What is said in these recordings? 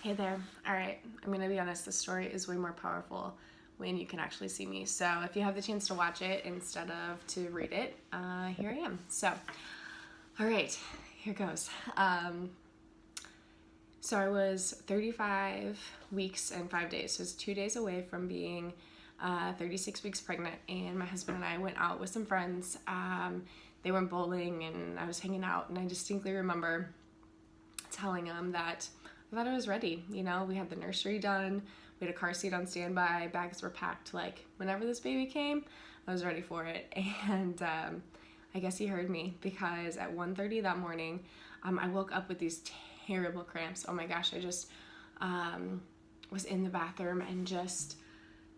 Hey there. All right, I'm gonna be honest, the story is way more powerful when you can actually see me. So if you have the chance to watch it instead of to read it, here I am. So, all right, here goes. So I was 35 weeks and 5 days. So I was 2 days away from being 36 weeks pregnant, and my husband and I went out with some friends. They went bowling, and I was hanging out, and I distinctly remember telling them that I thought I was ready. You know, we had the nursery done, we had a car seat on standby, bags were packed. Like, whenever this baby came, I was ready for it. And I guess he heard me, because at 1:30 that morning, I woke up with these terrible cramps. Oh my gosh, I just was in the bathroom, and just,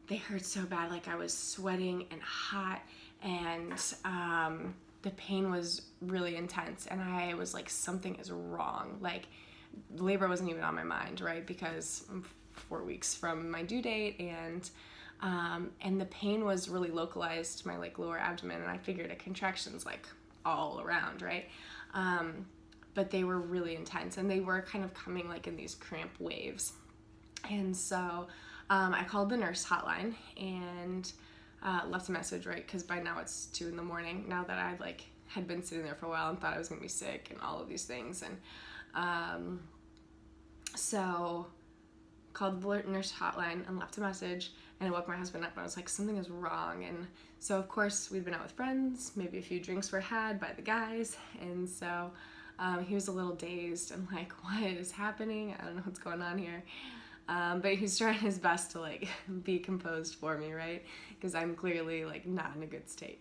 they hurt so bad. Like, I was sweating and hot, and the pain was really intense, and I was like, something is wrong. Like, labor wasn't even on my mind, right? Because I'm 4 weeks from my due date, and the pain was really localized to my like lower abdomen, and I figured a contraction's like all around, right? But they were really intense, and they were kind of coming like in these cramp waves. And so I called the nurse hotline and left a message, right? Because by now it's 2 in the morning, now that I like had been sitting there for a while and thought I was gonna be sick and all of these things. And so called the nurse hotline and left a message, and I woke my husband up, and I was like, something is wrong. And so of course we'd been out with friends, maybe a few drinks were had by the guys, and so he was a little dazed and like, what is happening? I don't know what's going on here. But he's trying his best to like be composed for me, right? Because I'm clearly like not in a good state.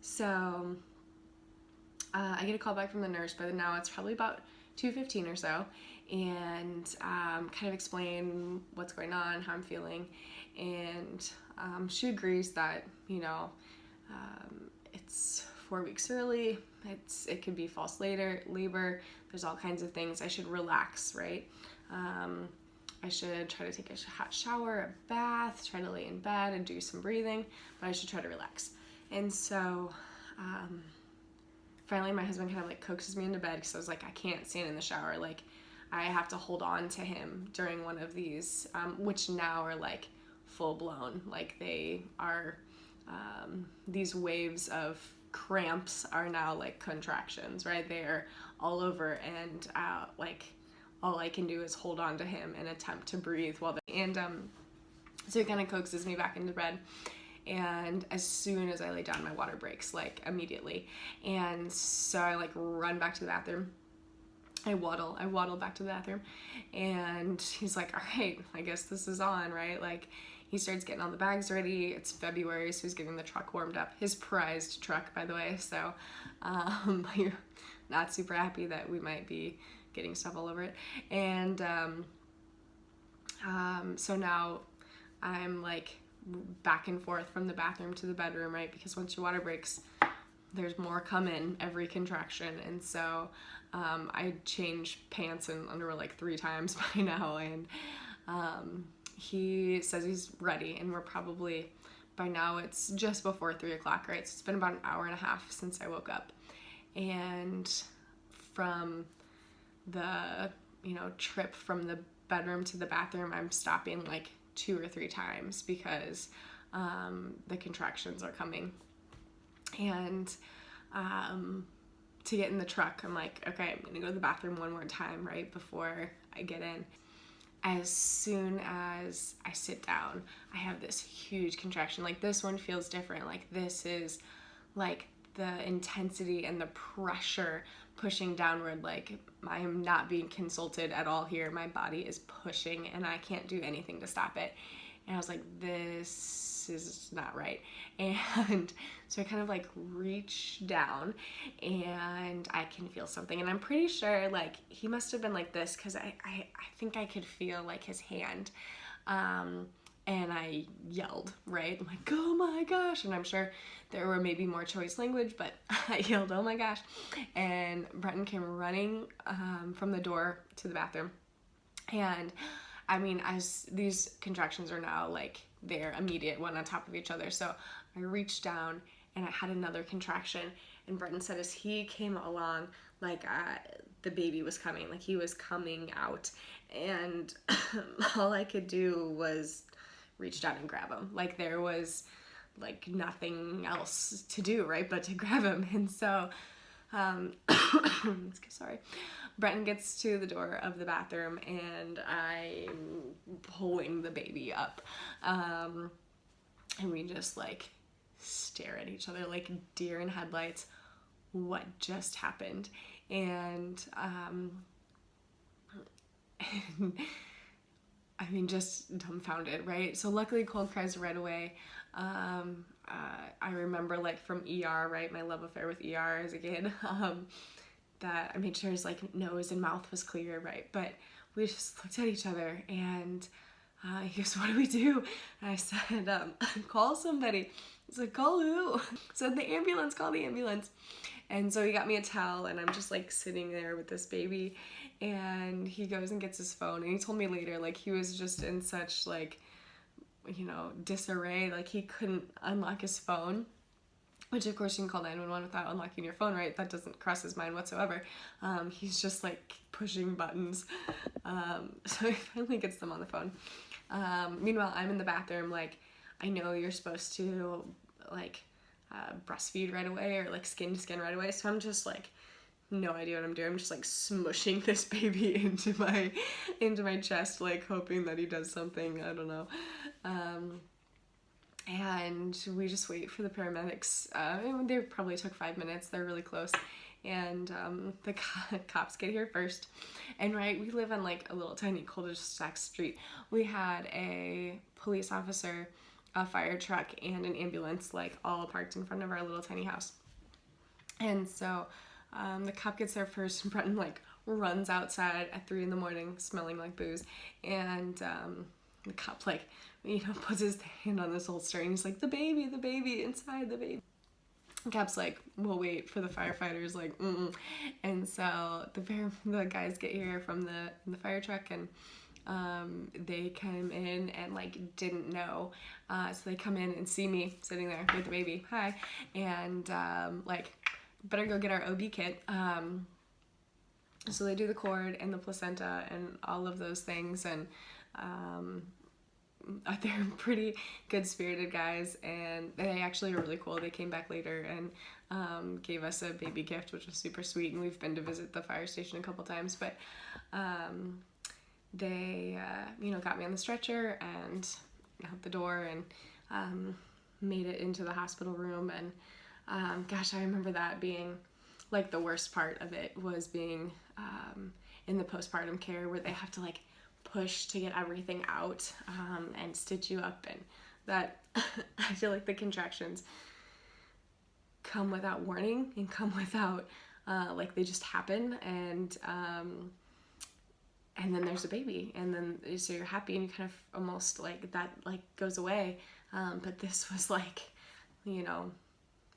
So I get a call back from the nurse, but now it's probably about 2:15 or so, and kind of explain what's going on, how I'm feeling, and she agrees that, you know, it's 4 weeks early, it could be false labor, there's all kinds of things. I should relax, right? I should try to take a hot shower, a bath, try to lay in bed and do some breathing, but I should try to relax. And so finally my husband kind of like coaxes me into bed, because I was like, I can't stand in the shower, like I have to hold on to him during one of these, which now are like full blown, like they are, these waves of cramps are now like contractions, right? They are all over, and like all I can do is hold on to him and attempt to breathe while so he kind of coaxes me back into bed. And as soon as I lay down, my water breaks, like immediately. And so I like run back to the bathroom. I waddle back to the bathroom, and he's like, all right, I guess this is on, right? Like, he starts getting all the bags ready. It's February, so he's getting the truck warmed up. His prized truck, by the way. So you're not super happy that we might be getting stuff all over it. And so now I'm like back and forth from the bathroom to the bedroom, right? Because once your water breaks, there's more coming every contraction. And so I changed pants and underwear like 3 times by now, and he says he's ready, and we're probably, by now it's just before 3 o'clock, right? So it's been about an hour and a half since I woke up. And from the, you know, trip from the bedroom to the bathroom, I'm stopping like 2 or 3 times, because the contractions are coming. And to get in the truck, I'm like, okay, I'm gonna go to the bathroom one more time, right, before I get in. As soon as I sit down, I have this huge contraction. Like, this one feels different. Like, this is like the intensity and the pressure pushing downward. Like, I am not being consulted at all here. My body is pushing, and I can't do anything to stop it. And I was like, this is not right. And so I kind of like reach down, and I can feel something, and I'm pretty sure like he must have been like this, because I think I could feel like his hand. And I yelled, right? I'm like, oh my gosh. And I'm sure there were maybe more choice language, but I yelled, oh my gosh. And Brenton came running from the door to the bathroom. And I mean, as these contractions are now like, they're immediate, one on top of each other. So I reached down, and I had another contraction. And Brenton said as he came along, like the baby was coming, like he was coming out, and all I could do was reach down and grab him. Like there was like nothing else to do, right, but to grab him. And so sorry, Brenton gets to the door of the bathroom and I'm pulling the baby up, and we just like stare at each other like deer in headlights. What just happened? And I mean, just dumbfounded, right? So luckily cold cries right away. I remember like from ER, right, my love affair with ER as a kid, that I made sure his like nose and mouth was clear, right? But we just looked at each other and he goes, what do we do? And I said, call somebody. He's like, call who? Said the ambulance, call the ambulance. And so he got me a towel and I'm just like sitting there with this baby, and he goes and gets his phone, and he told me later like he was just in such like, you know, disarray, like he couldn't unlock his phone, which of course you can call 911 without unlocking your phone, right? That doesn't cross his mind whatsoever. He's just like pushing buttons. So he finally gets them on the phone. Meanwhile, I'm in the bathroom, like I know you're supposed to like breastfeed right away or like skin to skin right away, so I'm just like no idea what I'm doing. I'm just like smushing this baby into my chest, like hoping that he does something. I don't know. And we just wait for the paramedics. They probably took 5 minutes. They're really close. And the cops get here first. And right, we live on like a little tiny cul-de-sac street. We had a police officer, a fire truck, and an ambulance like all parked in front of our little tiny house. And so the cop gets there first, and Brenton like runs outside at 3 a.m. smelling like booze. And the cop like, you know, puts his hand on this holster and he's like, the baby, inside the baby. The cop's like, we'll wait for the firefighters, like, And so the guys get here from the fire truck, and they came in and like didn't know, so they come in and see me sitting there with the baby, hi, and like, better go get our OB kit. So they do the cord and the placenta and all of those things, and they're pretty good spirited guys, and they actually are really cool. They came back later and gave us a baby gift, which was super sweet, and we've been to visit the fire station a couple times. But they you know, got me on the stretcher and out the door and made it into the hospital room. And gosh, I remember that being like the worst part of it, was being in the postpartum care where they have to like push to get everything out and stitch you up, and that I feel like the contractions come without warning and come without like they just happen, and then there's a baby, and then so you're happy and you kind of almost like that like goes away, but this was like, you know,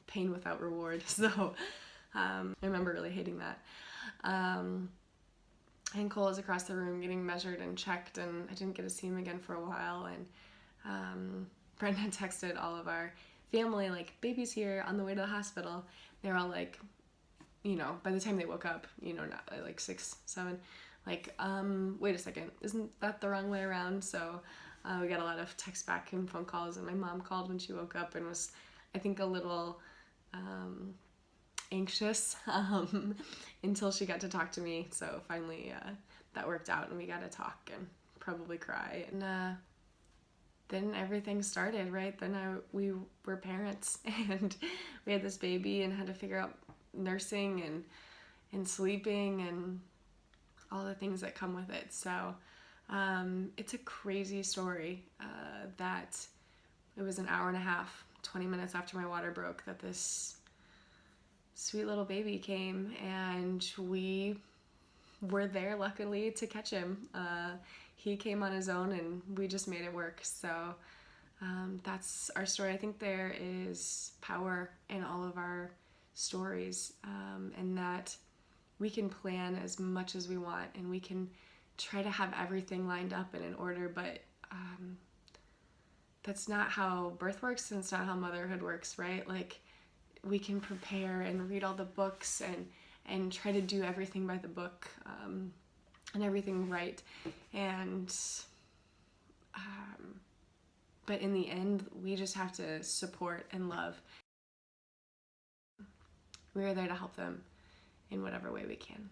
pain without reward. So I remember really hating that. And Cole is across the room getting measured and checked, and I didn't get to see him again for a while. And Brenda had texted all of our family, like, baby's here on the way to the hospital. They're all like, you know, by the time they woke up, you know, not like 6, 7, like, wait a second, isn't that the wrong way around? So we got a lot of texts back and phone calls, and my mom called when she woke up and was, I think, a little anxious until she got to talk to me. So finally that worked out, and we got to talk and probably cry, and then everything started, right? Then we were parents, and we had this baby and had to figure out nursing and sleeping and all the things that come with it. So it's a crazy story that it was an hour and a half, 20 minutes after my water broke, that this sweet little baby came, and we were there luckily to catch him. He came on his own, and we just made it work. So that's our story. I think there is power in all of our stories, and that we can plan as much as we want, and we can try to have everything lined up and in order, but that's not how birth works, and it's not how motherhood works, right? Like, we can prepare and read all the books and try to do everything by the book and everything right. And but in the end, we just have to support and love. We are there to help them in whatever way we can.